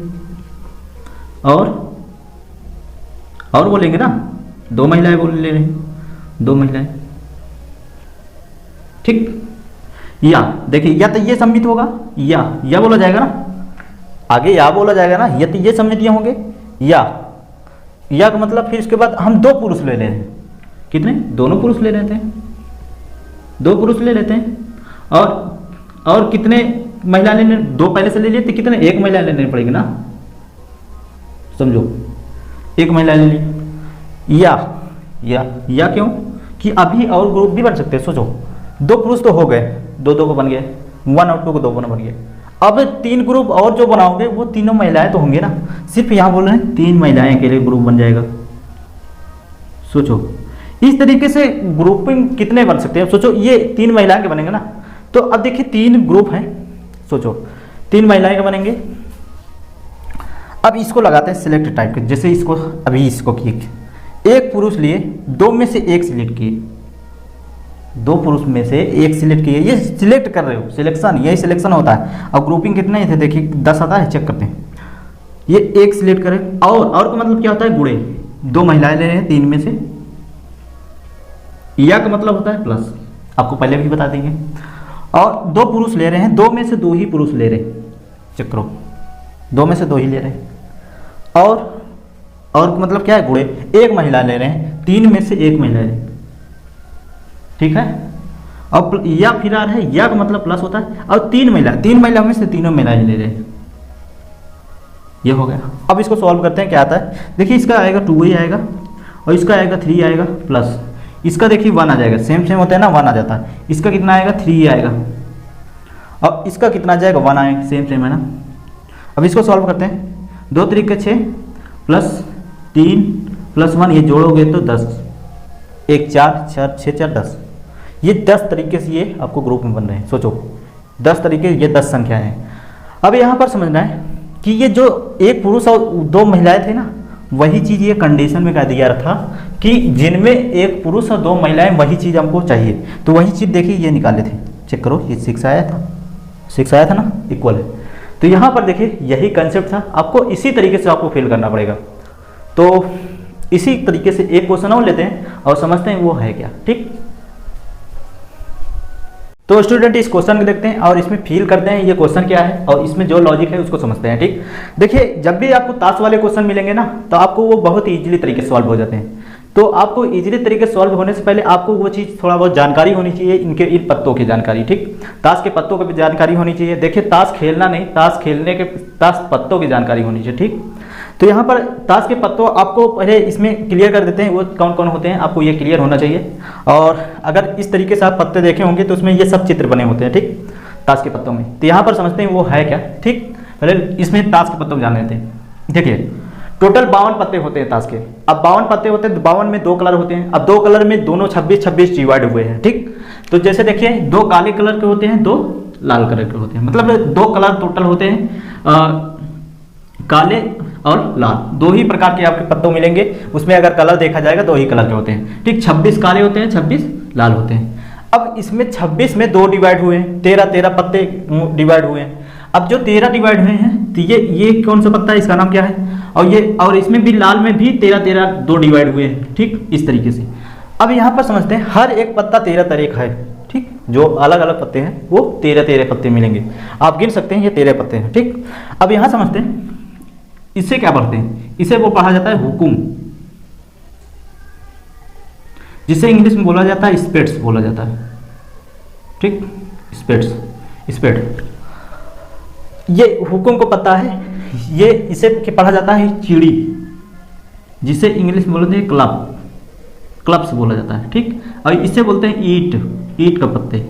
और वो लेंगे ना, 2 महिलाएं बोल ले रहे हैं, 2 महिलाएं। ठीक, या देखिए या तो ये सम्मित होगा या बोला जाएगा ना, आगे या बोला जाएगा ना, या तो ये सम्मितियां होंगे या का मतलब फिर इसके बाद हम 2 पुरुष ले लेते हैं, कितने, दोनों पुरुष ले लेते हैं, 2 पुरुष ले लेते हैं, और कितने महिला लेने, 2 पहले से ले लिए तो कितने, 1 महिला लेने पड़ेगी ना, समझो 1 महिला ले ली। या क्यों कि अभी और ग्रुप भी बन सकते हैं, सोचो 2 पुरुष तो हो गए, 2 को बन गए, 1 और 2 को 2 बन गए, अब 3 ग्रुप और जो बनाओगे वो तीनों महिलाएं तो होंगे ना, सिर्फ यहाँ बोल रहे हैं 3 महिलाएं के लिए ग्रुप बन जाएगा। सोचो इस तरीके से ग्रुपिंग कितने बन सकते हैं, सोचो ये 3 महिलाएं के बनेंगे ना, तो अब देखिए 3 ग्रुप हैं, सोचो 3 महिलाएं के बनेंगे। अब इसको लगाते हैं सिलेक्ट टाइप के, जैसे इसको अभी इसको किए, एक पुरुष लिए, 2 में से 1 सिलेक्ट किए, 2 पुरुष में से 1 सिलेक्ट किए, ये सिलेक्ट कर रहे हो, सिलेक्शन, यही सिलेक्शन होता है। अब ग्रुपिंग कितने ही थे, देखिए 10 आता है, चेक करते हैं, ये 1 सिलेक्ट करें, और का मतलब क्या होता है, गुणे, 2 महिलाएं ले रहे हैं 3 में से, या का मतलब होता है प्लस, आपको पहले भी बता देंगे, और 2 पुरुष ले रहे हैं, 2 में से 2 ही पुरुष ले रहे हैं, चेक करो 2 में से 2 ही ले रहे हैं, और मतलब क्या है, गुणे, 1 महिला ले रहे हैं, 3 में से 1 महिला ले रहे हैं, ठीक है। अब या फिर आ रहा है, या का मतलब प्लस होता है, और 3 महिला में से तीनों महिलाएं ले रहे हैं, ये हो गया। अब इसको सॉल्व करते हैं, क्या आता है, देखिए इसका आएगा 2 ही आएगा, और इसका आएगा 3 आएगा, प्लस इसका देखिए 1 आ जाएगा, सेम होता है ना, 1 आ जाता है, इसका कितना आएगा, 3 आएगा, और इसका कितना आ जाएगा, 1 आएगा, सेम है ना। अब इसको सॉल्व करते हैं, 2 तरीके 6 प्लस 3 प्लस 1, ये जोड़ोगे तो 10, 1 4 6 4 10, ये 10 तरीके से ये आपको ग्रुप में बन रहे हैं। सोचो 10 तरीके, ये 10 संख्याएं हैं। अब यहाँ पर समझना है कि ये जो एक पुरुष और 2 महिलाएं थे ना, वही चीज़ ये कंडीशन में कह दिया था कि जिनमें एक पुरुष और 2 महिलाएं, वही चीज़ हमको चाहिए, तो वही चीज़ देखिए ये निकाले थे, चेक करो, ये 6 आया था ना, इक्वल है। तो यहाँ पर देखिए यही कंसेप्ट था, आपको इसी तरीके से आपको फिल करना पड़ेगा। तो इसी तरीके से एक क्वेश्चन और लेते हैं और समझते हैं वो है क्या। ठीक, तो स्टूडेंट इस क्वेश्चन को देखते हैं और इसमें फील करते हैं ये क्वेश्चन क्या है, और इसमें जो लॉजिक है उसको समझते हैं। ठीक, देखिए जब भी आपको ताश वाले क्वेश्चन मिलेंगे ना, तो आपको वो बहुत इजीली तरीके से सॉल्व हो जाते हैं। तो आपको इजीली तरीके से सॉल्व होने से पहले आपको वो चीज़ थोड़ा बहुत जानकारी होनी चाहिए, इन पत्तों की जानकारी। ठीक, ताश के पत्तों की भी जानकारी होनी चाहिए। देखिए ताश खेलना नहीं, ताश पत्तों की जानकारी होनी चाहिए। ठीक, तो यहाँ पर ताश के पत्तों आपको पहले इसमें क्लियर कर देते हैं, वो कौन कौन होते हैं, आपको ये क्लियर होना चाहिए। और अगर इस तरीके से आप पत्ते देखे होंगे तो उसमें ये सब चित्र बने होते हैं। ठीक, ताश के पत्तों में, तो यहाँ पर समझते हैं वो है क्या। ठीक, पहले इसमें ताश के पत्तों जान लेते हैं। देखिए टोटल 52 पत्ते होते हैं ताश के। अब 52 पत्ते होते हैं, 52 में 2 कलर होते हैं। अब 2 कलर में दोनों 26-26 डिवाइड हुए हैं। ठीक, तो जैसे देखिए 2 काले कलर के होते हैं, 2 लाल कलर के होते हैं, मतलब 2 कलर टोटल होते हैं, काले और लाल, 2 ही प्रकार के आपके पत्तों मिलेंगे। उसमें अगर कलर देखा जाएगा 2 ही कलर के होते हैं। ठीक, 26 काले होते हैं, 26 लाल होते हैं। अब इसमें 26 में 2 डिवाइड हुए हैं, 13 पत्ते डिवाइड हुए हैं। अब जो 13 डिवाइड हुए हैं, तो ये कौन सा पत्ता है, इसका नाम क्या है, और इसमें भी लाल में भी 13 2 डिवाइड हुए हैं। ठीक, इस तरीके से। अब यहाँ पर समझते हैं हर एक पत्ता 13 तरह का है। ठीक, जो अलग अलग पत्ते हैं वो 13 पत्ते मिलेंगे, आप गिन सकते हैं, ये 13 पत्ते हैं। ठीक, अब यहाँ समझते हैं इससे क्या पढ़ते हैं, इसे वो पढ़ा जाता है हुकुम, जिसे इंग्लिश में बोला जाता है स्पेट्स बोला जाता है। ठीक, स्पेड्स, स्पेड, ये हुकुम को पता है, ये इसे पढ़ा जाता है चिड़ी, जिसे इंग्लिश में बोलते हैं क्लब, क्लब्स बोला जाता है, ठीक। और इसे बोलते हैं ईट, ईट का पत्ते,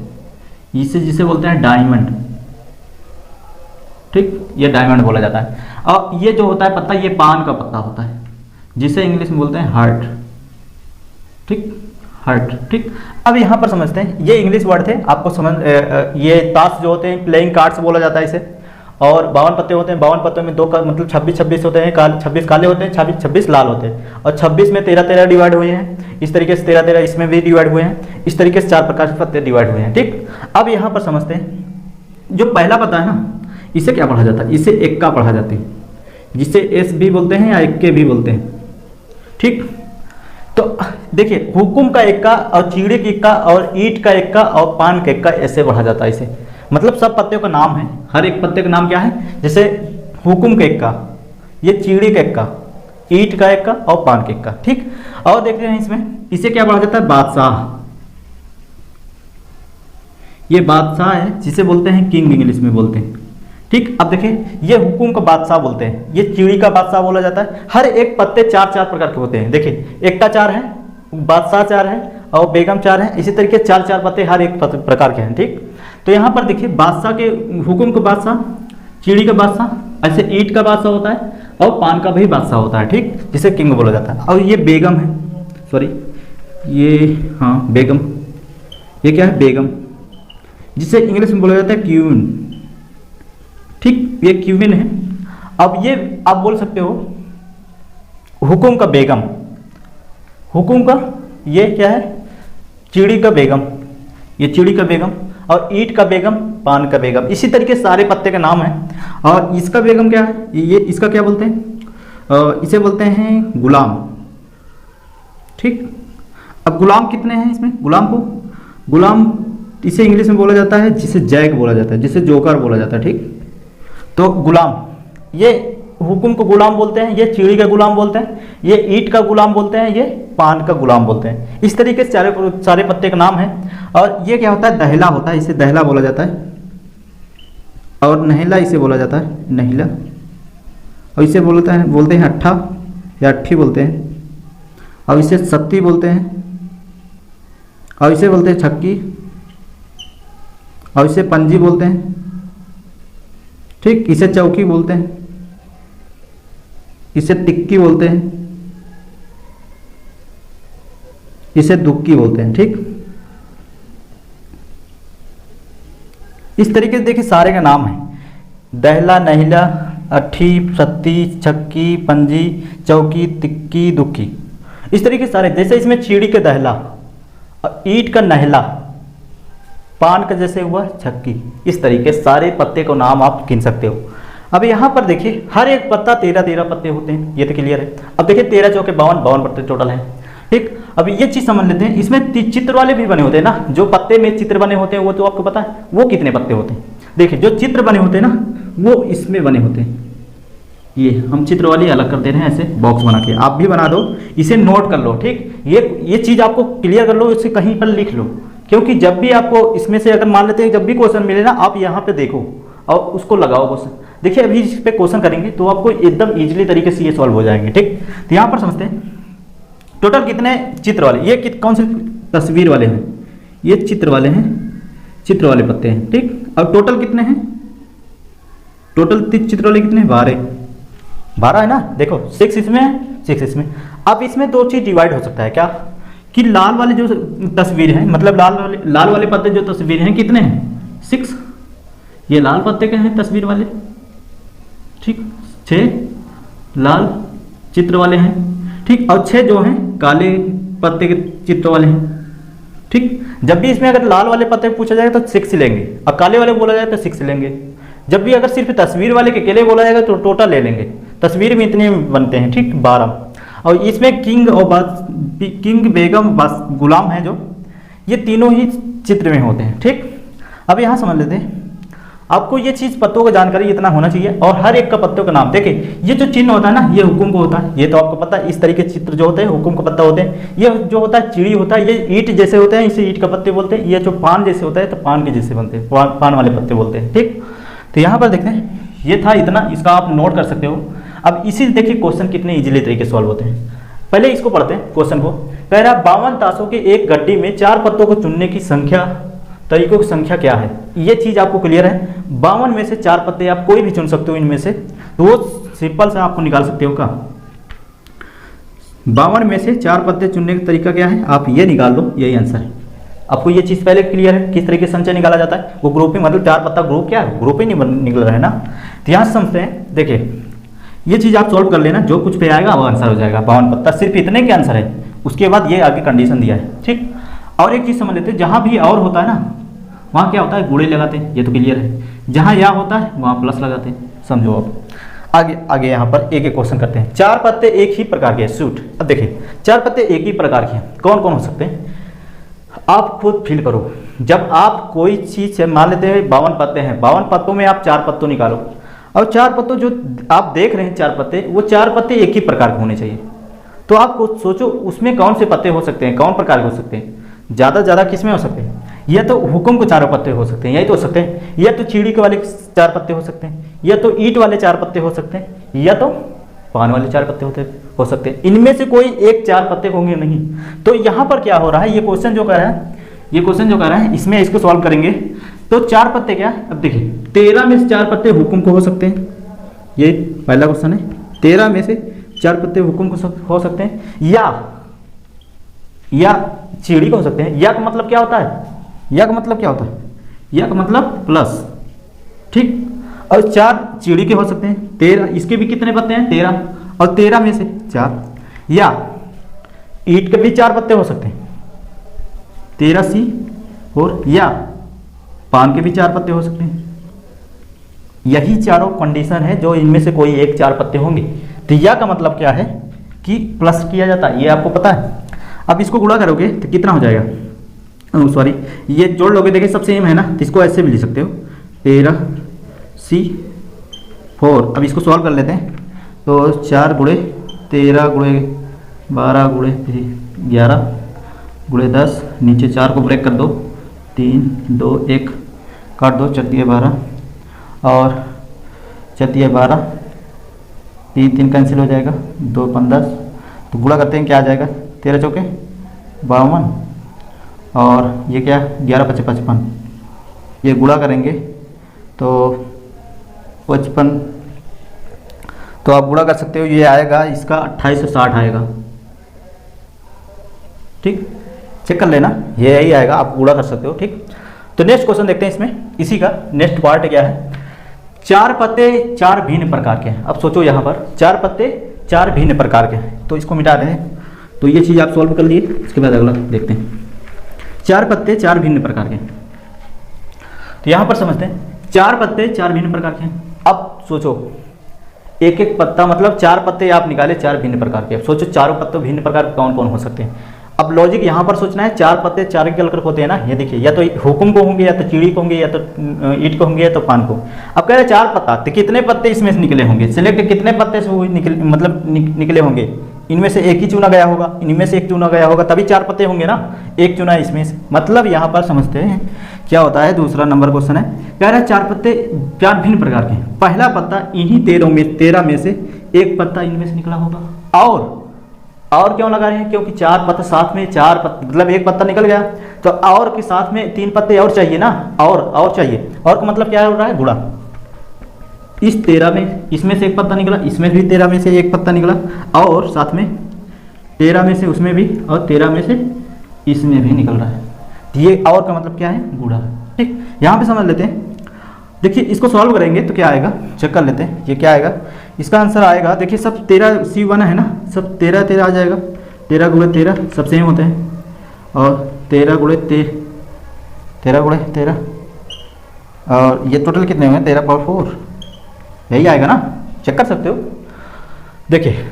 जिसे बोलते हैं डायमंड, ठीक, ये डायमंड बोला जाता है। और ये जो होता है पत्ता, ये पान का पत्ता होता है, जिसे इंग्लिश में बोलते हैं हार्ट, ठीक, हार्ट, ठीक। अब यहाँ पर समझते हैं, ये इंग्लिश वर्ड थे, आपको समझ, ये ताश जो होते हैं प्लेइंग कार्ड्स बोला जाता है इसे, और 52 पत्ते होते हैं, 52 पत्तों में दो का मतलब 26 होते हैं, 26 काले होते हैं, 26 लाल होते हैं, और 26 में 13 डिवाइड हुए हैं, इस तरीके से 13 इसमें भी डिवाइड हुए हैं, इस तरीके से 4 प्रकार के पत्ते डिवाइड हुए हैं, ठीक। अब यहाँ पर समझते हैं, जो पहला पत्ता है ना, इसे क्या पढ़ा जाता है, इसे एक्का पढ़ा जाती है, जिसे एस भी बोलते हैं या एक्के भी बोलते हैं, ठीक। तो देखिए, हुकुम का एक्का और चीड़े का एक्का और ईट का एक्का और पान का एक्का, ऐसे पढ़ा जाता है इसे, मतलब सब पत्तों का नाम है, हर एक पत्ते का नाम क्या है, जैसे हुकुम का एक्का, ये चीड़ी का एक्का, ईट का एक्का और पान का एक्का, ठीक। और देखते हैं इसमें, इसे क्या पढ़ा जाता है, बादशाह, ये बादशाह है, जिसे बोलते हैं किंग, इंग्लिश में बोलते हैं, ठीक। अब देखिए, ये हुकुम का बादशाह बोलते हैं, ये चिड़ी का बादशाह बोला जाता है। हर एक पत्ते 4 प्रकार के होते हैं, देखिए एक्का 4 है, बादशाह 4 है और बेगम 4 है, इसी तरीके 4 पत्ते हर एक प्रकार के हैं, ठीक। तो यहाँ पर देखिए, बादशाह के, हुकुम का बादशाह, चिड़ी का बादशाह, ऐसे ईट का बादशाह होता है और पान का भी बादशाह होता है, ठीक, जिसे किंग बोला जाता है। और ये बेगम है, सॉरी, ये हाँ बेगम, ये क्या है, बेगम, जिसे इंग्लिश में बोला जाता है क्वीन, ठीक, ये क्वीन है। अब ये आप बोल सकते हो हुकुम का बेगम, हुकुम का ये क्या है, चिड़ी का बेगम, ये चिड़ी का बेगम, और ईट का बेगम, पान का बेगम, इसी तरीके सारे पत्ते का नाम है। और इसका बेगम क्या है, ये इसका क्या बोलते हैं, इसे बोलते हैं गुलाम, ठीक। अब गुलाम कितने हैं इसमें, गुलाम इसे इंग्लिश में बोला जाता है, जिसे जैक बोला जाता है, जिसे जोकर बोला जाता है, ठीक। तो गुलाम, ये हुकुम को गुलाम बोलते हैं, ये चिड़ी का गुलाम बोलते हैं, ये ईट का गुलाम बोलते हैं, ये पान का गुलाम बोलते हैं। इस तरीके से सारे पत्ते का नाम है। और ये क्या होता है, दहला होता है, इसे दहला बोला जाता है, और नहेला इसे बोला जाता है, नहिला, और इसे बोलते हैं अट्ठा या अट्ठी बोलते हैं, और इसे सत्ती बोलते हैं, और इसे बोलते हैं छक्की, और इसे पंजी बोलते हैं, ठीक, इसे चौकी बोलते हैं, इसे टिक्की बोलते हैं, इसे दुक्की बोलते हैं, ठीक। इस तरीके से देखिए सारे का नाम है, दहला, नहिला, अट्ठी, सत्ती, छक्की, पंजी, चौकी, तिक्की, दुक्की, इस तरीके से सारे। जैसे इसमें चिड़ी का दहला, ईट का नहला, पान का जैसे हुआ छक्की, इस तरीके सारे पत्ते को नाम आप गिन सकते हो। अब यहाँ पर देखिए, हर एक पत्ता 13 पत्ते होते हैं, ये तो क्लियर है। अब देखिए 13 चौके 52 पत्ते टोटल हैं, ठीक। अब ये चीज़ समझ लेते हैं, इसमें चित्र वाले भी बने होते हैं ना, जो पत्ते में चित्र बने होते हैं वो तो आपको पता है, वो कितने पत्ते होते हैं। देखिए जो चित्र बने होते हैं ना, वो इसमें बने होते हैं, ये हम चित्र वाली अलग कर दे रहे हैं, ऐसे बॉक्स बना के, आप भी बना दो, इसे नोट कर लो, ठीक। ये चीज़ आपको क्लियर कर लो, इसे कहीं पर लिख लो, क्योंकि जब भी आपको इसमें से अगर मान लेते हैं जब भी क्वेश्चन मिले ना, आप यहाँ पे देखो और उसको लगाओ क्वेश्चन। देखिए अभी इस पे क्वेश्चन करेंगे तो आपको एकदम इजीली तरीके से ये सॉल्व हो जाएंगे, ठीक। तो यहाँ पर समझते हैं टोटल कितने चित्र वाले, ये कौन से तस्वीर वाले हैं, ये चित्र वाले हैं, चित्र वाले पत्ते हैं, ठीक। और टोटल कितने हैं, टोटल चित्र वाले कितने हैं, 12 है ना। देखो 6 इसमें है, 6 इसमें। अब इसमें दो चीज डिवाइड हो सकता है, क्या कि लाल वाले जो तस्वीर हैं, मतलब लाल वाले पत्ते जो तस्वीर हैं कितने हैं, 6, ये लाल पत्ते के हैं तस्वीर वाले, ठीक। 6 लाल चित्र वाले हैं, ठीक। और 6 जो हैं काले पत्ते के चित्र वाले हैं, ठीक। जब भी इसमें अगर लाल वाले पत्ते पूछा जाएगा तो 6 लेंगे, और काले वाले बोला जाए तो 6 लेंगे। जब भी अगर सिर्फ तस्वीर वाले के अकेले बोला जाएगा तो टोटल ले लेंगे, तस्वीर में इतने बनते हैं, ठीक, 12। और इसमें किंग और किंग, बेगम, गुलाम है जो, ये तीनों ही चित्र में होते हैं, ठीक। अब यहाँ समझ लेते हैं, आपको ये चीज़ पत्तों का जानकारी इतना होना चाहिए, और हर एक का पत्तों का नाम। देखिए ये जो चिन्ह होता है ना, ये हुकुम को होता है, ये तो आपको पता है। इस तरीके के चित्र जो होते हैं हुकुम का पत्ता होते हैं। ये जो होता है चिड़ी होता है, ये ईंट जैसे होते हैं, इसे ईंट का पत्ते बोलते हैं। ये जो पान जैसे होता है तो पान के जैसे बनते हैं, पान वाले पत्ते बोलते हैं। ठीक, तो यहाँ पर देखते हैं ये था इतना, इसका आप नोट कर सकते हो। अब इसी देखिए क्वेश्चन कितने इजीली तरीके से सॉल्व होते हैं। पहले इसको पढ़ते हैं क्वेश्चन को। कह रहा 52 ताशों के एक गड्डी में 4 पत्तों को चुनने की संख्या, तरीकों की संख्या क्या है। ये चीज आपको क्लियर है। 52 में से 4 पत्ते आप कोई भी चुन सकते हो इनमें से, तो वो सिंपल से आपको निकाल सकते हो का। 52 में से 4 पत्ते चुनने का तरीका क्या है, आप ये निकाल लो, यही आंसर है। आपको ये चीज पहले क्लियर है किस तरीके से संचय निकाला जाता है। वो ग्रुप ही, मतलब 4 पत्ता ग्रुप क्या है, ग्रुप ही नहीं निकल रहा है ना। तो यहाँ समझते हैं। देखिए ये चीज आप सॉल्व कर लेना, जो कुछ पे आएगा वो आंसर हो जाएगा। 52 पत्ता सिर्फ इतने के आंसर है। उसके बाद ये आगे कंडीशन दिया है। ठीक, और एक चीज समझ लेते हैं, जहां भी और होता है ना वहां क्या होता है, गुणे लगाते हैं, ये तो क्लियर है। जहां या होता है वहां प्लस लगाते हैं, समझो। अब आगे यहाँ पर एक एक क्वेश्चन करते हैं। 4 पत्ते एक ही प्रकार के हैं, शूट। अब देखिए 4 पत्ते एक ही प्रकार के हैं, कौन कौन हो सकते हैं, आप खुद फील करो। जब आप कोई चीज से मान लेते हैं 52 पत्ते हैं, 52 पत्तों में आप 4 पत्तों निकालो, और 4 पत्तों जो आप देख रहे हैं 4 पत्ते, वो 4 पत्ते एक ही प्रकार के होने चाहिए। तो आप सोचो उसमें कौन से पत्ते हो सकते हैं, कौन प्रकार के हो सकते हैं। ज़्यादा किस में हो सकते हैं, या तो हुकुम को 4 पत्ते हो सकते हैं, यही तो हो सकते हैं, या तो चीड़ी के वाले 4 पत्ते हो सकते हैं, या तो ईंट वाले 4 पत्ते हो सकते हैं, या तो पान वाले 4 पत्ते हो सकते हैं। इनमें से कोई एक 4 पत्ते होंगे नहीं। तो यहाँ पर क्या हो रहा है, ये क्वेश्चन जो कर रहा है, इसमें इसको सॉल्व करेंगे तो 4 पत्ते क्या है। अब देखिए 13 में से 4 पत्ते हुकुम को हो सकते हैं, ये पहला क्वेश्चन है। 13 में से 4 पत्ते हुकुम को हो सकते हैं, या चीड़ी को हो सकते हैं। या का मतलब क्या होता है, या का मतलब प्लस। ठीक, और 4 चीड़ी के हो सकते हैं। 13, इसके भी कितने पत्ते हैं, 13, और 13 में से 4। या ईंट के भी 4 पत्ते हो सकते हैं, 13C, और या पान के भी 4 पत्ते हो सकते हैं। यही चारों कंडीशन है जो इनमें से कोई एक 4 पत्ते होंगे। तो या का मतलब क्या है कि प्लस किया जाता है, ये आपको पता है। अब इसको गुणा करोगे तो कितना हो जाएगा, सॉरी ये जोड़ लोगे, देखिए सब सेम है ना, तो इसको ऐसे भी लिख सकते हो 13C4। अब इसको सॉल्व कर लेते हैं। तो 4 गुणे 13 गुणे 12 गुणे 11 गुणे 10, नीचे 4 को ब्रेक कर दो, 3 2 1 काट दो, 4 12 और 4 12, 3 3 कैंसिल हो जाएगा, 2 5 10। तो गुणा करते हैं क्या आ जाएगा, 13 चौके 52, और ये क्या 11 5 55। ये गुणा करेंगे तो 55, तो आप गुणा कर सकते हो, ये आएगा इसका 2860 आएगा। ठीक, चेक कर लेना, ये यही आएगा, आप गुणा कर सकते हो। ठीक, तो नेक्स्ट क्वेश्चन देखते हैं। इसमें इसी का नेक्स्ट पार्ट क्या है, 4 पत्ते 4 भिन्न प्रकार के हैं। अब सोचो यहाँ पर 4 पत्ते 4 भिन्न प्रकार के हैं, तो इसको मिटा दें। तो ये चीज़ आप सॉल्व कर लिए, इसके बाद अगला देखते हैं। 4 पत्ते 4 भिन्न प्रकार के हैं, तो यहाँ पर समझते हैं 4 पत्ते 4 भिन्न प्रकार के हैं। अब सोचो एक एक पत्ता, मतलब 4 पत्ते आप निकाले 4 भिन्न प्रकार के। अब सोचो चारों पत्ते भिन्न प्रकार के कौन कौन हो सकते हैं। अब लॉजिक यहाँ पर सोचना है, 4 पत्ते 4 के अलग होते हैं ना, ये देखिए, या तो हुकुम को होंगे, या तो चीड़ी को होंगे, या तो ईंट को होंगे, या तो पान को। अब कह रहे 4 पत्ता, तो कितने पत्ते इसमें से निकले होंगे, सिलेक्ट कितने पत्ते से निकले होंगे। इनमें से एक ही चुना गया होगा, इनमें से एक चुना गया होगा, तभी 4 पत्ते होंगे ना, एक चुना इसमें से। मतलब यहाँ पर समझते हैं क्या होता है। दूसरा नंबर क्वेश्चन है, कह रहा है 4 पत्ते 4 भिन्न प्रकार के हैं। पहला पत्ता इन्हीं 13 में से एक पत्ता इनमें से निकला होगा। और क्यों लगा रहे हैं, क्योंकि 4 पत्ते साथ में, 4 पत्ते मतलब एक पत्ता निकल गया, तो और के साथ में 3 पत्ते और चाहिए ना, और चाहिए। और का मतलब क्या हो रहा है, गुणा। इस 13 में इसमें से एक पत्ता निकला, इसमें भी 13 में से एक पत्ता निकला, और साथ में 13 में से उसमें भी, और 13 में से इसमें भी निकल रहा है। ये और का मतलब क्या है, गुणा। ठीक, यहाँ पे समझ लेते हैं। देखिए इसको सॉल्व करेंगे तो क्या आएगा, चेक कर लेते हैं। ये क्या आएगा, इसका आंसर आएगा, देखिए सब 13C1 है ना, सब 13 आ जाएगा। 13 गुणे 13 सब सेम होते हैं, और 13 गुणे 13 और ये टोटल कितने होंगे, 13 पावर 4, यही आएगा ना, चेक कर सकते हो। देखिए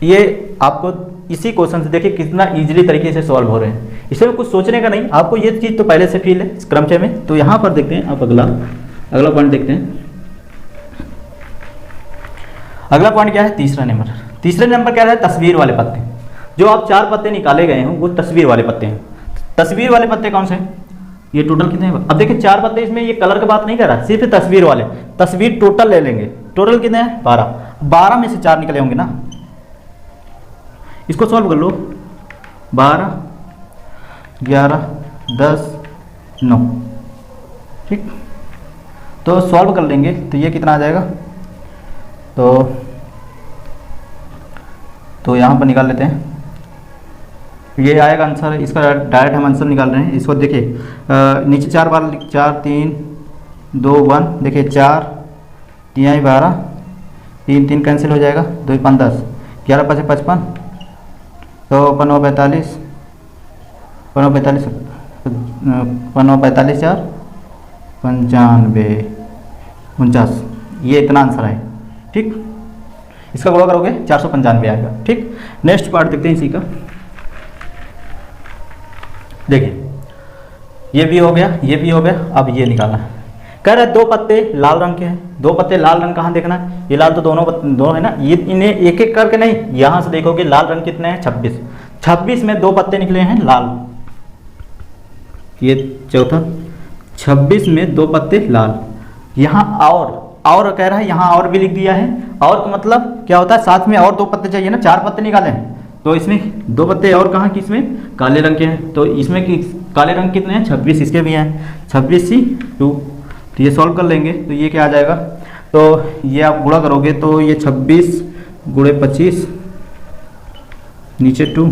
ये आपको इसी क्वेश्चन से देखिए कितना इजीली तरीके से सॉल्व हो रहे हैं। इसमें कुछ सोचने का नहीं, आपको ये चीज़ तो पहले से फील है क्रमचय में। तो यहाँ पर देखते हैं आप अगला अगला पॉइंट देखते हैं। अगला पॉइंट क्या है, तीसरा नंबर। तीसरे नंबर क्या है, तस्वीर वाले पत्ते। जो आप 4 पत्ते निकाले गए हैं वो तस्वीर वाले पत्ते हैं। तस्वीर वाले पत्ते कौन से हैं, ये टोटल कितने हैं? अब देखिए 4 पत्ते, इसमें ये कलर की बात नहीं कर रहा, सिर्फ तस्वीर वाले। तस्वीर टोटल ले लेंगे, टोटल कितने हैं 12। 12 में से 4 निकले होंगे ना, इसको सॉल्व कर लो। 12, 11, 10, 9, ठीक। तो सॉल्व कर लेंगे तो ये कितना आ जाएगा, तो यहाँ पर निकाल लेते हैं। ये आएगा आंसर, इसका डायरेक्ट हम आंसर निकाल रहे हैं। इसको देखिए नीचे 4 बार, 4, 3, 2, 1, देखिए 4, 3 12, 3 3 कैंसिल हो जाएगा, 2 5 10, 11 5 55, तो 15 45, 15 45, 15 45 4 95 49, ये इतना आंसर है, ठीक। इसका गुणा करोगे 495 आएगा, ठीक। नेक्स्ट पार्ट देखते हैं इसी का। देखिए ये भी हो गया, ये भी हो गया, अब ये निकालना है। कह रहा है 2 पत्ते लाल रंग के हैं। 2 पत्ते लाल रंग कहाँ देखना है, ये लाल तो दोनों है ना, ये इन्हें एक एक करके नहीं, यहाँ से देखोगे लाल रंग कितने हैं 26। 26 में 2 पत्ते निकले हैं लाल, ये चौथा। 26 में 2 पत्ते लाल। यहाँ और कह रहा है, यहाँ और भी लिख दिया है। और का मतलब क्या होता है, साथ में और 2 पत्ते चाहिए ना, 4 पत्ते निकाले हैं, तो इसमें 2 पत्ते और कहाँ, किसमें, काले रंग के हैं। तो इसमें काले रंग कितने हैं 26, इसके भी हैं 26C2। तो ये सॉल्व कर लेंगे तो ये क्या आ जाएगा, तो ये आप गुणा करोगे तो ये 26 × 25 नीचे 2,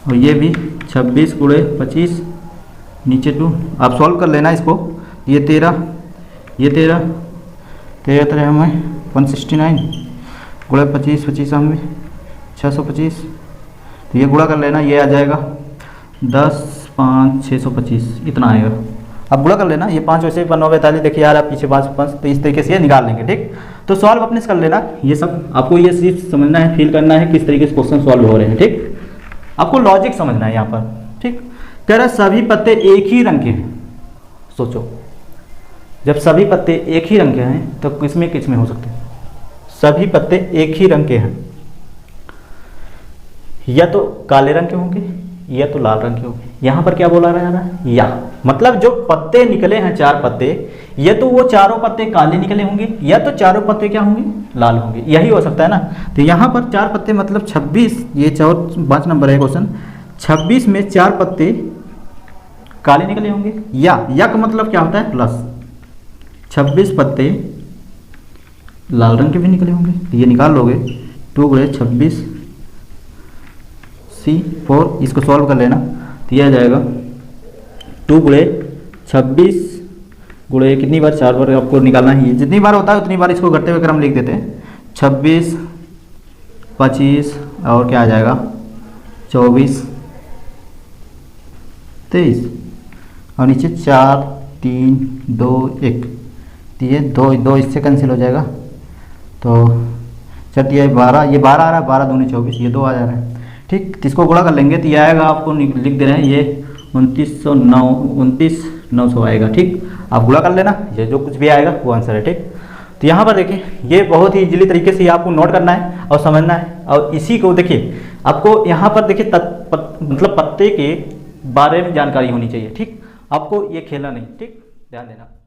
और ये भी 26 × 25 नीचे 2। आप सॉल्व कर लेना इसको। ये 13, ये 13 हमें 169 × 25 25 हमें 625। तो ये गुणा कर लेना, ये आ जाएगा 10 5 625, इतना आएगा। अब गुणा कर लेना, ये 5 वैसे 15 45, देखिए यार आप पीछे 5, तो इस तरीके से ये निकाल लेंगे, ठीक। तो सॉल्व अपने से कर लेना। ये सब आपको ये सिर्फ समझना है, फील करना है किस तरीके से क्वेश्चन सॉल्व हो रहे हैं, ठीक। आपको लॉजिक समझना है यहाँ पर, ठीक। कह रहा सभी पत्ते एक ही रंग के हैं। सोचो, जब सभी पत्ते एक ही रंग के हैं तो किसमें हो सकते हैं, सभी पत्ते एक ही रंग के हैं, या तो काले रंग के होंगे या तो लाल रंग के होंगे। यहाँ पर क्या बोला रहा है, या मतलब जो पत्ते निकले हैं 4 पत्ते, या तो वो चारों पत्ते काले निकले होंगे या तो चारों पत्ते क्या होंगे, लाल होंगे, यही हो सकता है ना। तो यहाँ पर 4 पत्ते मतलब 26, ये 5 नंबर है क्वेश्चन। 26 में 4 पत्ते काले निकले होंगे, या का मतलब क्या होता है प्लस, 26 पत्ते लाल रंग के भी निकले होंगे। तो ये निकाल लोगे 2 × 26 C4, इसको सॉल्व कर लेना तो यह आ जाएगा 2 × 26 × कितनी बार, 4 बार आपको निकालना है। जितनी बार होता है उतनी बार इसको घटते हुए क्रम लिख देते हैं। 26 25 और क्या आ जाएगा 24 23, और नीचे 4 3 2 1, तो ये 2 इससे कैंसिल हो जाएगा। तो चलिए 12, ये 12 आ रहा है, 12 दूनी 24, ये 2 आ जा रहा है, ठीक। तो इसको गुणा कर लेंगे तो ये आएगा, आपको लिख दे रहे हैं ये 29,900 आएगा, ठीक। आप गुणा कर लेना, ये जो कुछ भी आएगा वो आंसर है, ठीक। तो यहाँ पर देखिए ये बहुत ही इजीली तरीके से आपको नोट करना है और समझना है। और इसी को देखिए आपको यहाँ पर देखिए मतलब पत्ते के बारे में जानकारी होनी चाहिए, ठीक। आपको ये खेलना नहीं, ठीक, ध्यान देना।